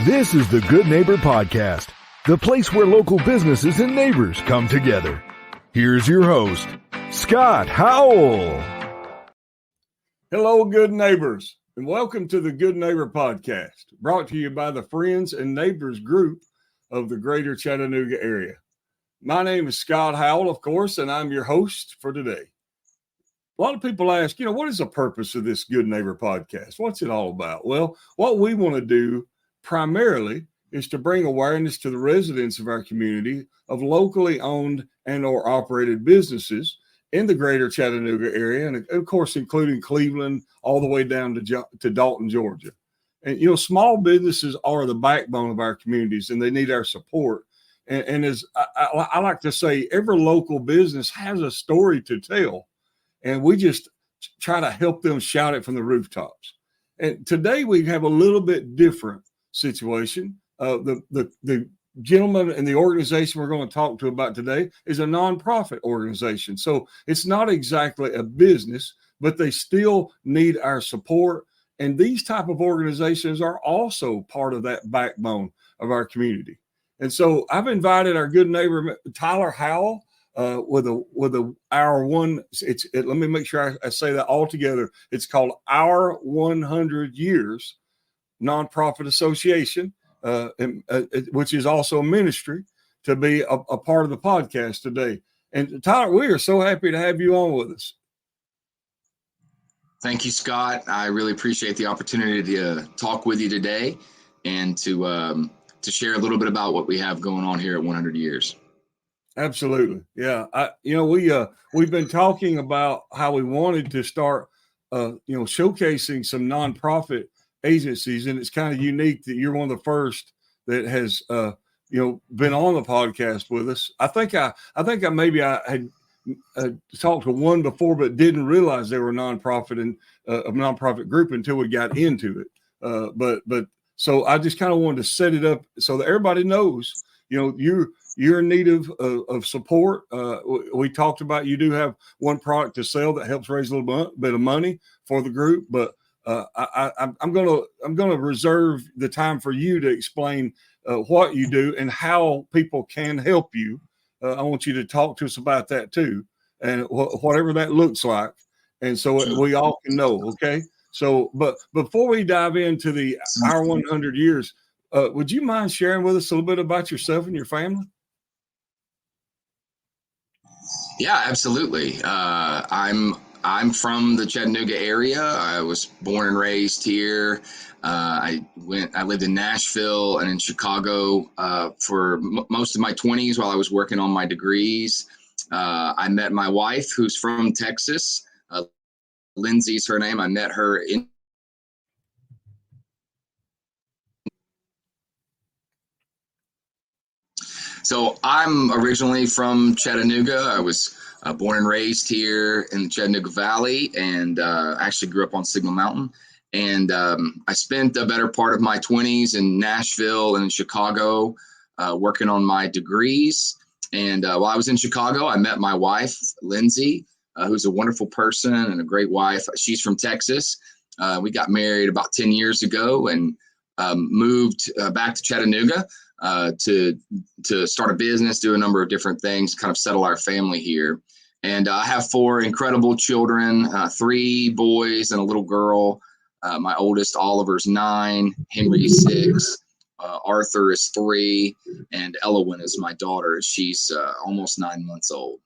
This is the Good Neighbor Podcast, the place where local businesses and neighbors come together. Here's your host, Scott Howell. Hello, good neighbors, and welcome to the Good Neighbor Podcast, brought to you by the Friends and Neighbors group of the greater Chattanooga area. My name is Scott Howell, of course, and I'm your host for today. A lot of people ask, what is the purpose of this Good Neighbor Podcast? What's it all about? Well, what we want to do primarily is to bring awareness to the residents of our community of locally owned and or operated businesses in the greater Chattanooga area, and of course, including Cleveland all the way down to Dalton, Georgia. And, small businesses are the backbone of our communities, and they need our support. And as I like to say, every local business has a story to tell, and we just try to help them shout it from the rooftops. And today we have a little bit different situation. The gentleman and the organization we're going to talk to about today is a nonprofit organization. So it's not exactly a business, but they still need our support. And these type of organizations are also part of that backbone of our community. And so I've invited our good neighbor, Tyler Howell, with our one. Let me make sure I say that all together. It's called Our 100 Years Nonprofit Association, which is also a ministry, to be a part of the podcast today. And Tyler, we are so happy to have you on with us. Thank you, Scott. I really appreciate the opportunity to talk with you today and to share a little bit about what we have going on here at 100 Years. Absolutely. Yeah. We've been talking about how we wanted to start, showcasing some nonprofit agencies, and it's kind of unique that you're one of the first that has, been on the podcast with us. I think I had talked to one before, but didn't realize they were a nonprofit and a nonprofit group until we got into it. But so I just kind of wanted to set it up so that everybody knows, you're in need of support. We talked about you do have one product to sell that helps raise a little bit of money for the group, but I'm gonna reserve the time for you to explain what you do and how people can help you. I want you to talk to us about that too, and whatever that looks like, and so we all can know. Okay. So, but before we dive into our 100 years, would you mind sharing with us a little bit about yourself and your family? Yeah, absolutely. I'm from the Chattanooga area. I was born and raised here. I lived in Nashville and in Chicago for most of my 20s while I was working on my degrees. I met my wife, who's from Texas. Lindsay's her name. I met her in. So I'm originally from Chattanooga. I was born and raised here in the Chattanooga Valley, and actually grew up on Signal Mountain. And I spent the better part of my 20s in Nashville and in Chicago working on my degrees. And while I was in Chicago, I met my wife, Lindsay, who's a wonderful person and a great wife. She's from Texas. We got married about 10 years ago and moved back to Chattanooga to start a business, do a number of different things, kind of settle our family here. And I have 4 incredible children, 3 boys and a little girl. My oldest, Oliver's 9, Henry is 6, Arthur is 3, and Elowyn is my daughter. She's almost 9 months old.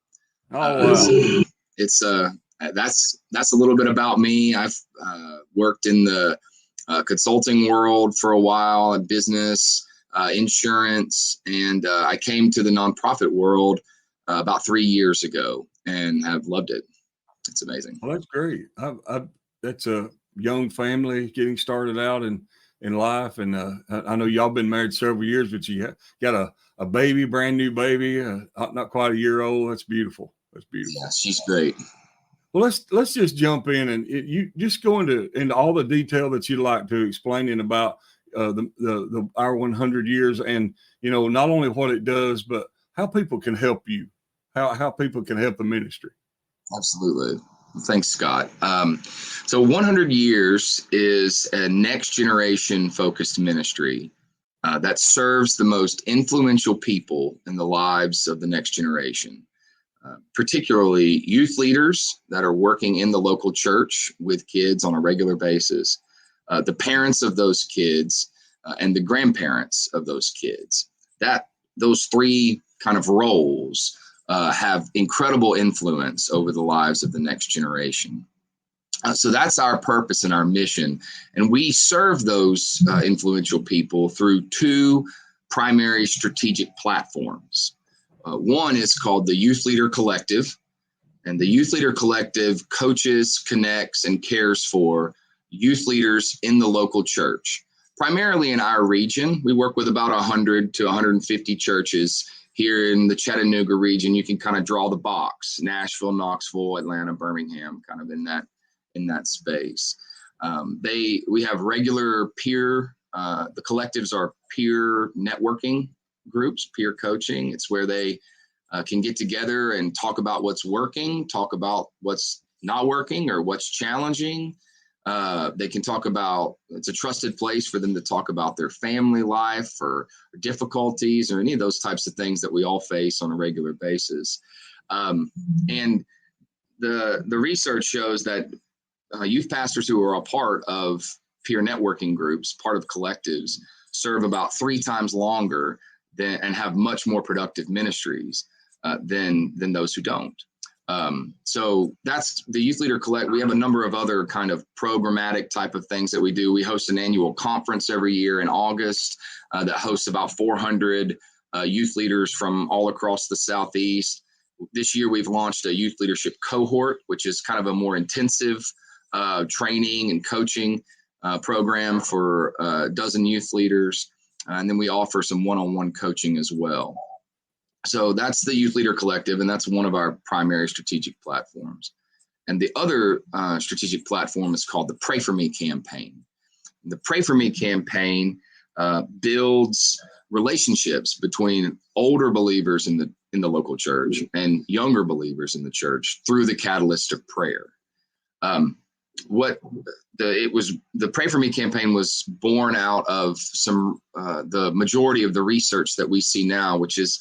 Oh, wow. That's a little bit about me. I've worked in the consulting world for a while, in business, insurance, and I came to the nonprofit world about 3 years ago and have loved it. It's amazing. Well, that's great. That's a young family getting started out in life, and I know y'all been married several years, but you got a baby, brand new baby, not quite a year old. That's beautiful. That's beautiful. Yeah, she's great. Well, let's just jump in, and you just go into all the detail that you'd like to, explaining about our 100 years, and not only what it does, but how people can help you, how people can help the ministry. Absolutely. Thanks, Scott. So 100 Years is a next generation focused ministry that serves the most influential people in the lives of the next generation, particularly youth leaders that are working in the local church with kids on a regular basis, the parents of those kids, and the grandparents of those kids. Those three kind of roles have incredible influence over the lives of the next generation. So that's our purpose and our mission. And we serve those influential people through two primary strategic platforms. One is called the Youth Leader Collective. And the Youth Leader Collective coaches, connects, and cares for youth leaders in the local church. Primarily in our region, we work with about 100 to 150 churches here in the Chattanooga region. You can kind of draw the box: Nashville, Knoxville, Atlanta, Birmingham, kind of in that space. We have regular peer, the collectives are peer networking groups, peer coaching. It's where they can get together and talk about what's working, talk about what's not working or what's challenging. They can talk about, it's a trusted place for them to talk about their family life or difficulties or any of those types of things that we all face on a regular basis. And the research shows that youth pastors who are a part of peer networking groups, part of collectives, serve about 3 times longer and have much more productive ministries than those who don't. So that's the Youth Leader Collect. We have a number of other kind of programmatic type of things that we do. We host an annual conference every year in August that hosts about 400 youth leaders from all across the Southeast. This year, we've launched a youth leadership cohort, which is kind of a more intensive training and coaching program for a dozen youth leaders. And then we offer some one-on-one coaching as well. So that's the Youth Leader Collective, and that's one of our primary strategic platforms. And the other strategic platform is called the Pray For Me campaign. The Pray For Me campaign builds relationships between older believers in the local church and younger believers in the church through the catalyst of prayer. The Pray For Me campaign was born out of the majority of the research that we see now, which is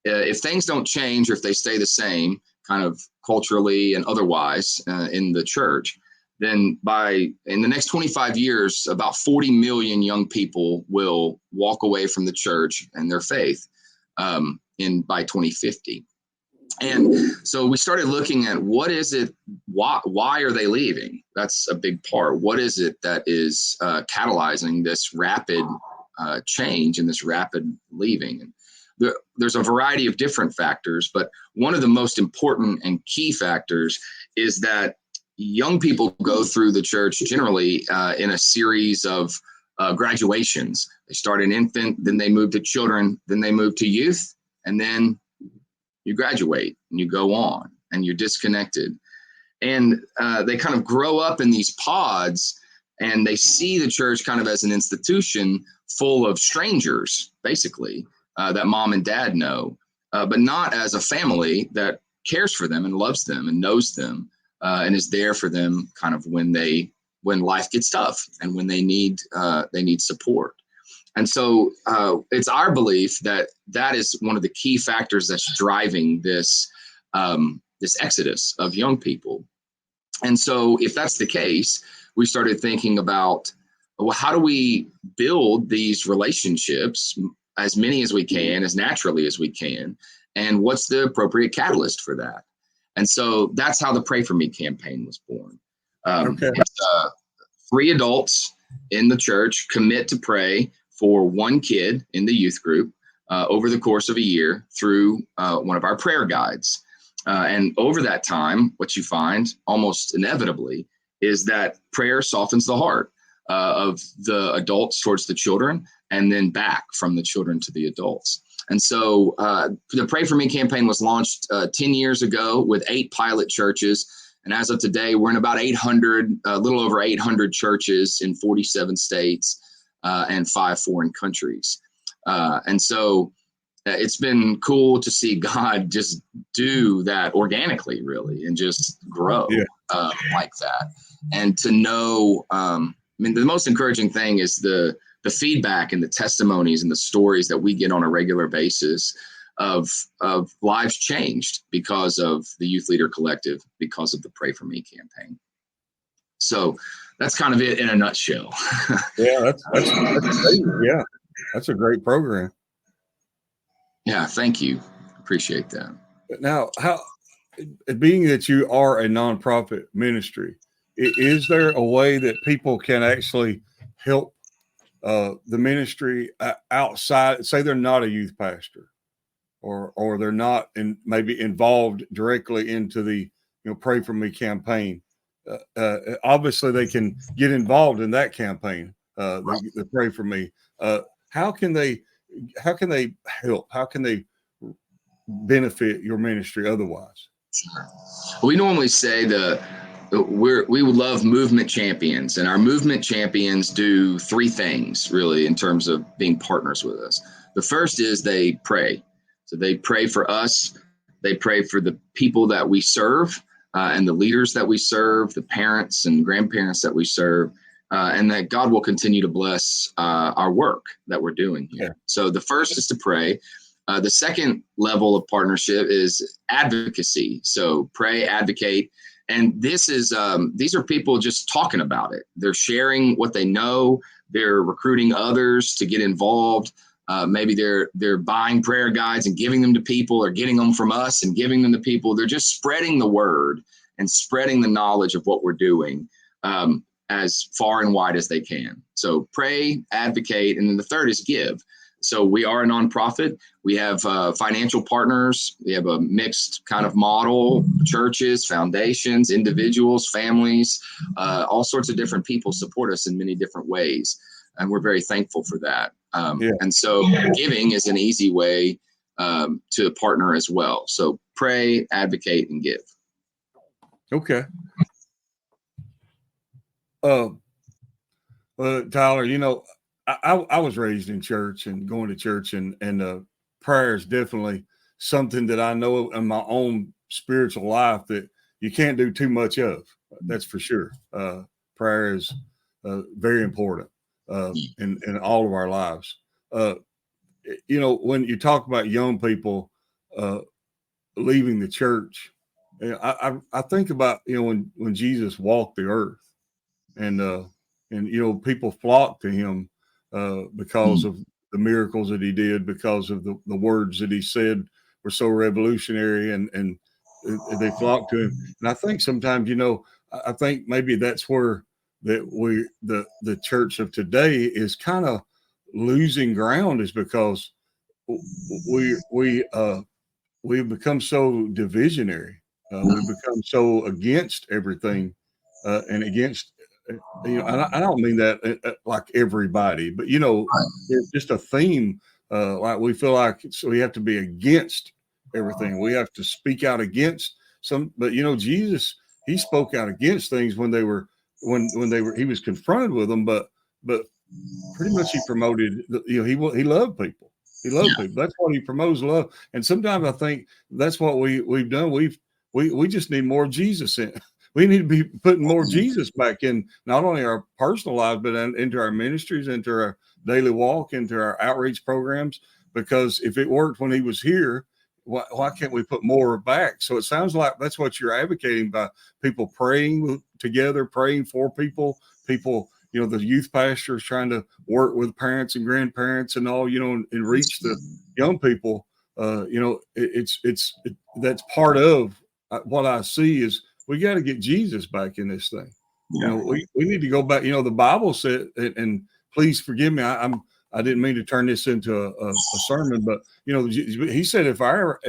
if things don't change or if they stay the same kind of culturally and otherwise in the church, then in the next 25 years, about 40 million young people will walk away from the church and their faith by 2050. And so we started looking at what is it, why are they leaving? That's a big part. What is it that is catalyzing this rapid change and this rapid leaving? And there's a variety of different factors, but one of the most important and key factors is that young people go through the church generally in a series of graduations. They start an infant, then they move to children, then they move to youth, and then you graduate and you go on and you're disconnected. And they kind of grow up in these pods and they see the church kind of as an institution full of strangers, basically, that mom and dad know, but not as a family that cares for them and loves them and knows them and is there for them kind of when life gets tough and when they need support. And so it's our belief that is one of the key factors that's driving this exodus of young people. And so if that's the case, we started thinking about, well, how do we build these relationships, as many as we can, as naturally as we can, and what's the appropriate catalyst for that? And so that's how the Pray For Me campaign was born. It's 3 adults in the church commit to pray for 1 kid in the youth group over the course of a year through one of our prayer guides. And over that time, what you find almost inevitably is that prayer softens the heart of the adults towards the children, and then back from the children to the adults. And so the Pray For Me campaign was launched 10 years ago with 8 pilot churches. And as of today, we're in about 800, a little over 800 churches in 47 states and 5 foreign countries. And so it's been cool to see God just do that organically, really, and just grow like that. And to know, the most encouraging thing is the the feedback and the testimonies and the stories that we get on a regular basis of lives changed because of the Youth Leader Collective, because of the Pray For Me campaign. So that's kind of it in a nutshell. Yeah, that's great. Yeah, that's a great program. Yeah, thank you. Appreciate that. But now, being that you are a nonprofit ministry, is there a way that people can actually help the ministry outside? Say they're not a youth pastor, or they're not maybe involved directly into the Pray For Me campaign. Obviously, they can get involved in that campaign. The Pray For Me. How can they help? How can they benefit your ministry otherwise? Sure. We normally say we would love movement champions, and our movement champions do three things really in terms of being partners with us. The first is they pray. So they pray for us. They pray for the people that we serve and the leaders that we serve, the parents and grandparents that we serve, and that God will continue to bless our work that we're doing here. Yeah. So the first is to pray. The second level of partnership is advocacy. So pray, advocate. And this is these are people just talking about it. They're sharing what they know. They're recruiting others to get involved. Maybe they're buying prayer guides and giving them to people, or getting them from us and giving them to people. They're just spreading the word and spreading the knowledge of what we're doing as far and wide as they can. So pray, advocate, and then the third is give. So we are a nonprofit. We have financial partners. We have a mixed kind of model: churches, foundations, individuals, families, all sorts of different people support us in many different ways. And we're very thankful for that. And so giving is an easy way to partner as well. So pray, advocate, and give. Okay. Tyler, I was raised in church and going to church, and prayer is definitely something that I know in my own spiritual life that you can't do too much of. That's for sure. Prayer is very important in all of our lives. When you talk about young people leaving the church, I think about when Jesus walked the earth, and people flocked to him because of the miracles that he did, because of the words that he said were so revolutionary, and they flocked to him. And I think sometimes, I think maybe that's where the church of today is kind of losing ground, is because we've become so divisionary. We've become so against everything and against. I don't mean that like everybody, but there's just a theme. Like we feel like we have to be against everything. We have to speak out against some. But Jesus, he spoke out against things when he was confronted with them. But pretty much he promoted. He loved people. He loved people. That's what he promotes, love. And sometimes I think that's what we've done. We just need more Jesus in. We need to be putting more Jesus back in not only our personal lives, but into our ministries, into our daily walk, into our outreach programs. Because if it worked when he was here, why can't we put more back? So it sounds like that's what you're advocating, by people praying together, praying for people, the youth pastors trying to work with parents and grandparents and all, and reach the young people. That's part of what I see is, we got to get Jesus back in this thing. Yeah. We need to go back. The Bible said, and please forgive me, I didn't mean to turn this into a sermon, but he said if our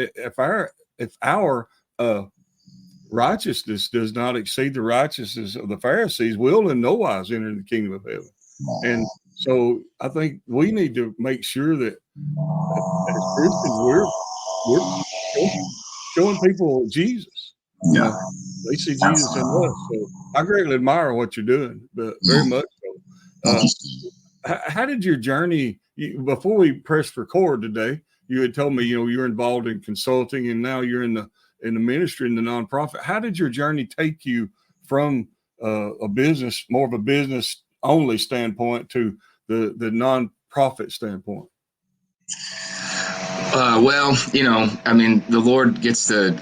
righteousness does not exceed the righteousness of the Pharisees, we'll in no wise enter the kingdom of heaven. And so I think we need to make sure that as Christians we're showing people Jesus. Yeah, they see Jesus in us. So I greatly admire what you're doing, but very much so. How did your journey? Before we pressed record today, you had told me you're involved in consulting, and now you're in the ministry, in the nonprofit. How did your journey take you from a business, more of a business only standpoint, to the nonprofit standpoint? Well, I mean, the Lord gets to,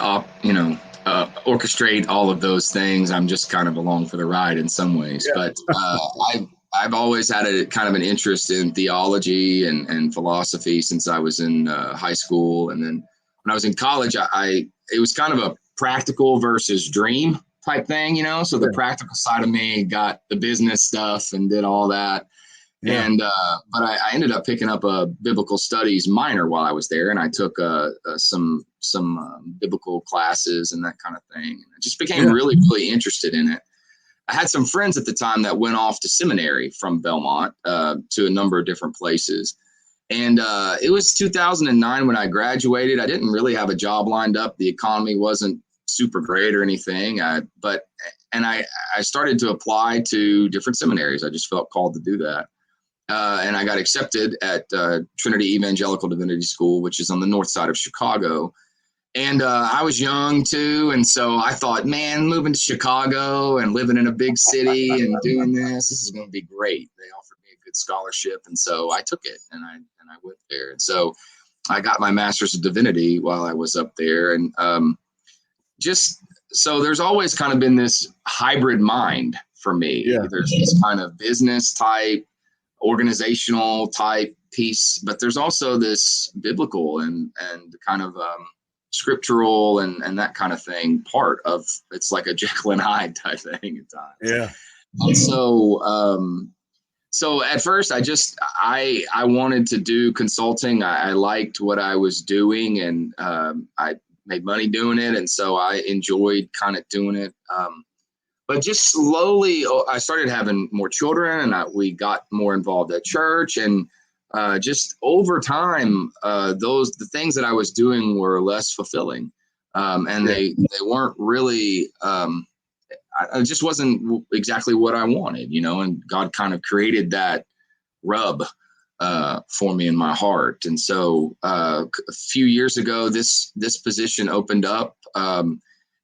orchestrate all of those things. I'm just kind of along for the ride in some ways, but I've always had a kind of an interest in theology and philosophy since I was in high school, and then when I was in college, it was kind of a practical versus dream type thing, So the practical side of me got the business stuff and did all that. Yeah. And but I ended up picking up a biblical studies minor while I was there, and I took some biblical classes and that kind of thing. And I just became really, really interested in it. I had some friends at the time that went off to seminary from Belmont to a number of different places. And it was 2009 when I graduated. I didn't really have a job lined up. The economy wasn't super great or anything. I started to apply to different seminaries. I just felt called to do that. And I got accepted at Trinity Evangelical Divinity School, which is on the north side of Chicago. And I was young too. And so I thought, man, moving to Chicago and living in a big city and doing this is going to be great. They offered me a good scholarship. And so I took it and I went there. And so I got my master's of divinity while I was up there. And so there's always kind of been this hybrid mind for me. Yeah. There's this kind of business type, organizational type piece, but there's also this biblical and kind of scriptural and that kind of thing part of it's like a Jekyll and Hyde type thing at times. Yeah. And so at first I wanted to do consulting. I liked what I was doing, and I made money doing it, and so I enjoyed kind of doing it. But just slowly, I started having more children, and we got more involved at church. And just over time, the things that I was doing were less fulfilling, and they weren't really. I just wasn't exactly what I wanted, And God kind of created that rub for me in my heart. And so a few years ago, this position opened up.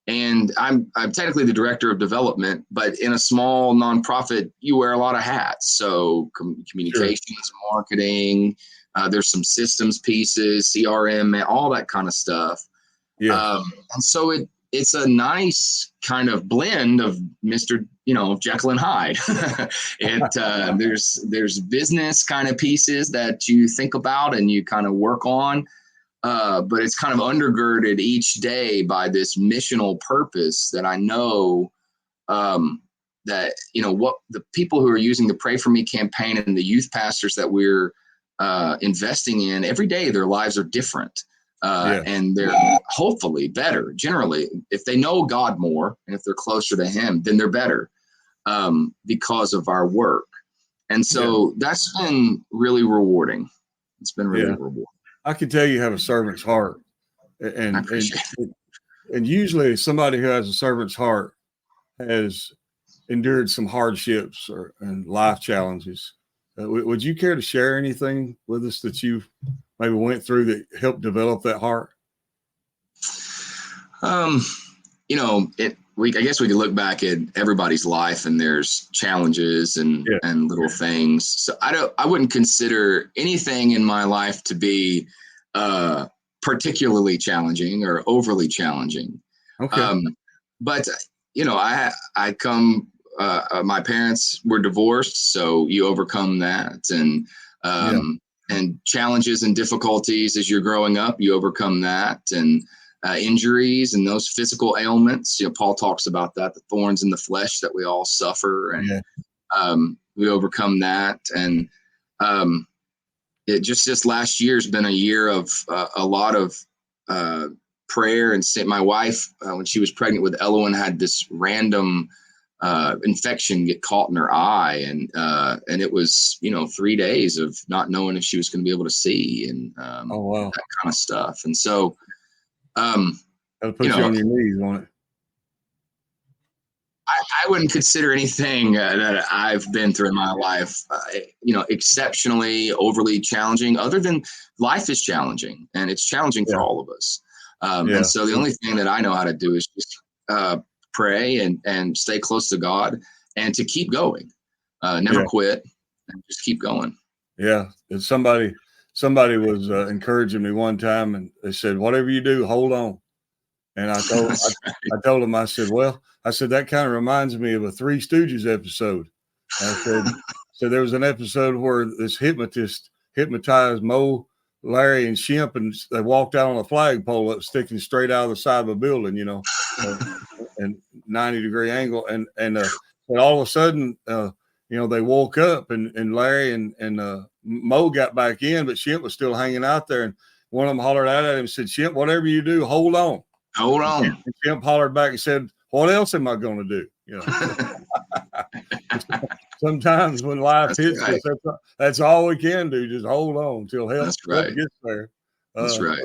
And I'm technically the director of development, but in a small nonprofit, you wear a lot of hats. So communications, marketing, there's some systems pieces, CRM, all that kind of stuff. Yeah. And so it's a nice kind of blend of Mr. Jekyll and Hyde. There's business kind of pieces that you think about and you kind of work on. But it's kind of undergirded each day by this missional purpose that I know that, what the people who are using the Pray For Me campaign and the youth pastors that we're investing in every day, their lives are different. And they're hopefully better. Generally, if they know God more and if they're closer to Him, then they're better because of our work. And so that's been really rewarding. It's been really rewarding. I can tell you have a servant's heart, and usually somebody who has a servant's heart has endured some hardships and life challenges. Would you care to share anything with us that you maybe went through that helped develop that heart? I guess we could look back at everybody's life, and there's challenges and little things. So I wouldn't consider anything in my life to be particularly challenging or overly challenging. Okay. But I come. My parents were divorced, so you overcome that, and challenges and difficulties as you're growing up, you overcome that, and injuries and those physical ailments. Paul talks about that, the thorns in the flesh that we all suffer, and we overcome that. And it just last year has been a year of a lot of prayer. And my wife, when she was pregnant with Elowen, had this random infection get caught in her eye, and it was 3 days of not knowing if she was going to be able to see, and that kind of stuff. And so that'll put you on your knees, won't it? I wouldn't consider anything that I've been through in my life exceptionally overly challenging, other than life is challenging, and it's challenging for all of us. And so the only thing that I know how to do is just pray and stay close to God, and to keep going, never quit, and just keep going. Yeah. And somebody was encouraging me one time, and they said, "Whatever you do, hold on." And I told That's right. I told him, I said, that kind of reminds me of a Three Stooges episode. I said, so there was an episode where this hypnotist hypnotized Mo, Larry, and Shemp, and they walked out on a flagpole up sticking straight out of the side of a building, and 90-degree angle. And all of a sudden, they woke up, and Larry and Mo got back in, but Shemp was still hanging out there. And one of them hollered out at him and said, "Shemp, whatever you do, hold on." Hold on. And Shemp hollered back and said, "What else am I going to do?" Sometimes when life hits us, that's all we can do. Just hold on till help gets there. That's right.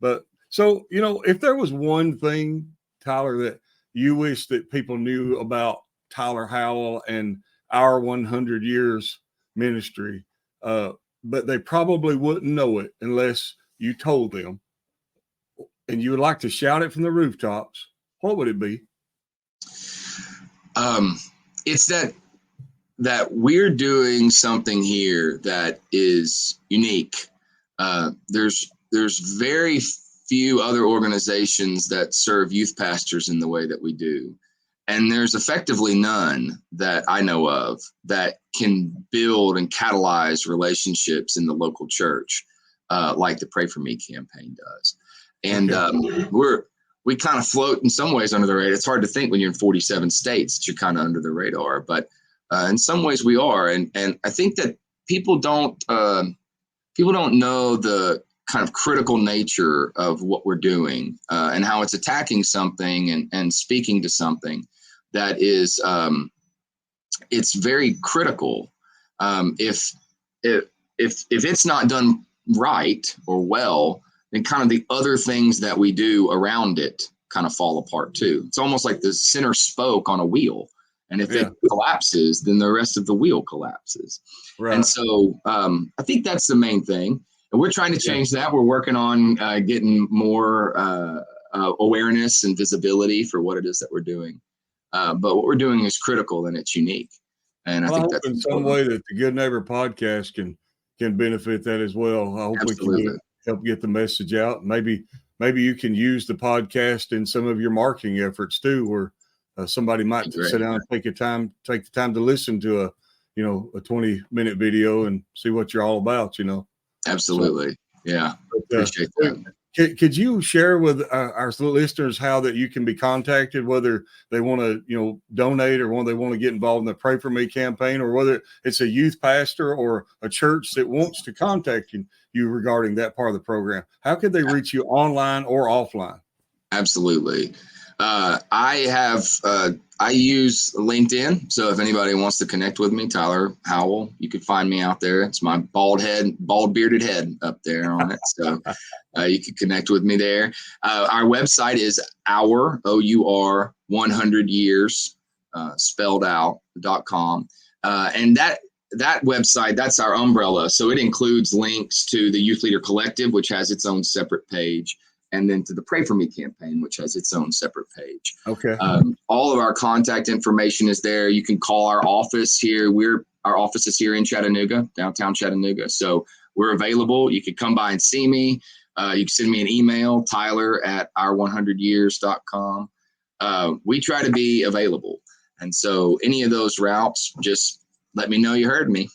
But so, if there was one thing, Tyler, that you wish that people knew about Tyler Howell and our 100 years ministry, but they probably wouldn't know it unless you told them, and you would like to shout it from the rooftops, what would it be? It's that we're doing something here that is unique. There's very few other organizations that serve youth pastors in the way that we do. And there's effectively none that I know of that can build and catalyze relationships in the local church like the Pray For Me campaign does. And we kind of float in some ways under the radar. It's hard to think when you're in 47 states that you're kind of under the radar, but in some ways we are. And I think that people don't know the kind of critical nature of what we're doing and how it's attacking something and speaking to something that is it's very critical. If it's not done right or well, then kind of the other things that we do around it kind of fall apart too. It's almost like the center spoke on a wheel. And if it collapses, then the rest of the wheel collapses. Right. And so I think that's the main thing. And we're trying to change that. We're working on getting more awareness and visibility for what it is that we're doing. But what we're doing is critical and it's unique. And I think that's in some way that the Good Neighbor podcast can benefit that as well. I hope we can help get the message out. Maybe you can use the podcast in some of your marketing efforts too, where somebody might sit down and take the time to listen to a 20-minute video and see what you're all about. Absolutely. So, yeah. Appreciate that. Could you share with our listeners how that you can be contacted, whether they want to, donate or whether they want to get involved in the Pray For Me campaign, or whether it's a youth pastor or a church that wants to contact you regarding that part of the program? How could they reach you online or offline? Absolutely. I use LinkedIn. So if anybody wants to connect with me, Tyler Howell, you can find me out there. It's my bald bearded head up there on it. So you can connect with me there. Our website is our 100 years spelled out.com. And that website, that's our umbrella. So it includes links to the Youth Leader Collective, which has its own separate page, and then to the Pray For Me campaign, which has its own separate page. Okay. All of our contact information is there. You can call our office here. Our office is here in Chattanooga, downtown Chattanooga. So we're available. You can come by and see me. You can send me an email, tyler@our100years.com. We try to be available. And so any of those routes, just let me know you heard me.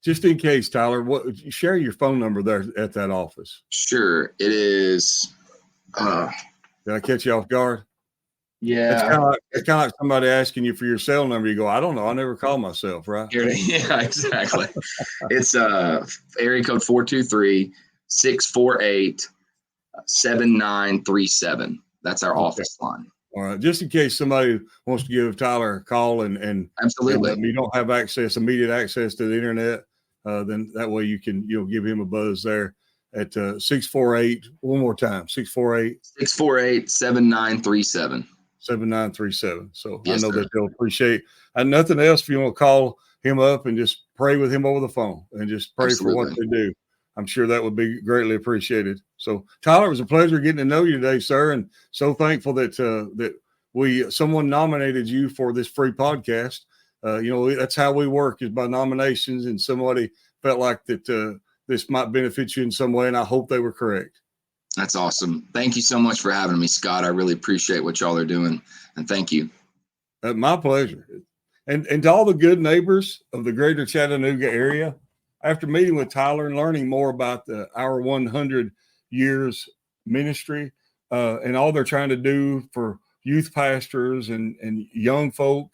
Just in case, Tyler, share your phone number there at that office. Sure. It is. Did I catch you off guard? Yeah. It's kind of like somebody asking you for your cell number. You go, I don't know. I never call myself, right? Yeah, exactly. It's area code 423-648-7937. That's our office line. All right. Just in case somebody wants to give Tyler a call and absolutely, and you don't have immediate access to the internet, then that way you can give him a buzz there at 648. One more time, 648-7937. 7937. So yes, I know sir. that they'll appreciate. And nothing else, if you want to call him up and just pray with him over the phone and just pray for what they do, I'm sure that would be greatly appreciated. So Tyler, it was a pleasure getting to know you today, sir, and so thankful that someone nominated you for this free podcast. That's how we work, is by nominations, and somebody felt like that this might benefit you in some way, and I hope they were correct. That's awesome. Thank you so much for having me, Scott. I really appreciate what y'all are doing, and thank you. My pleasure. And to all the good neighbors of the greater Chattanooga area, after meeting with Tyler and learning more about our 100 years ministry and all they're trying to do for youth pastors and young folk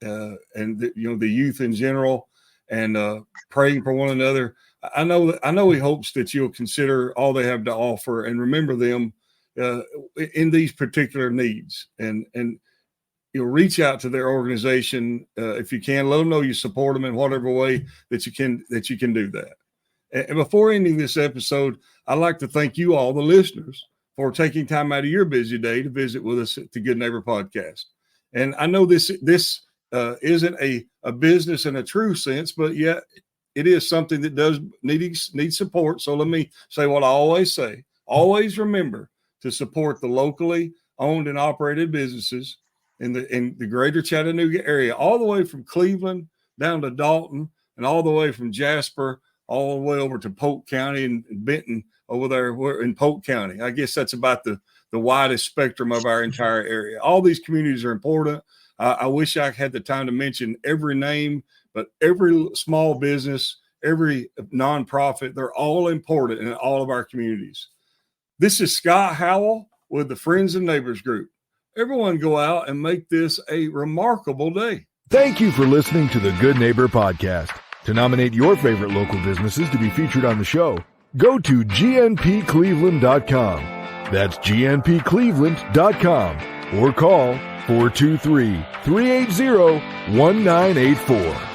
and the youth in general, and praying for one another, I know he hopes that you'll consider all they have to offer and remember them in these particular needs, and you'll reach out to their organization if you can. Let them know you support them in whatever way that you can do that. And before ending this episode, I'd like to thank you all, the listeners, for taking time out of your busy day to visit with us at the Good Neighbor Podcast. And I know this isn't a business in a true sense, but yet it is something that does need support. So let me say what I always say. Always remember to support the locally owned and operated businesses in the greater Chattanooga area, all the way from Cleveland down to Dalton, and all the way from Jasper all the way over to Polk County and Benton over there. We're in Polk County. I guess that's about the widest spectrum of our entire area. All these communities are important. I wish I had the time to mention every name, but every small business, every nonprofit, they're all important in all of our communities. This is Scott Howell with the Friends and Neighbors Group. Everyone go out and make this a remarkable day. Thank you for listening to the Good Neighbor Podcast. To nominate your favorite local businesses to be featured on the show, go to gnpcleveland.com. That's gnpcleveland.com or call 423-380-1984.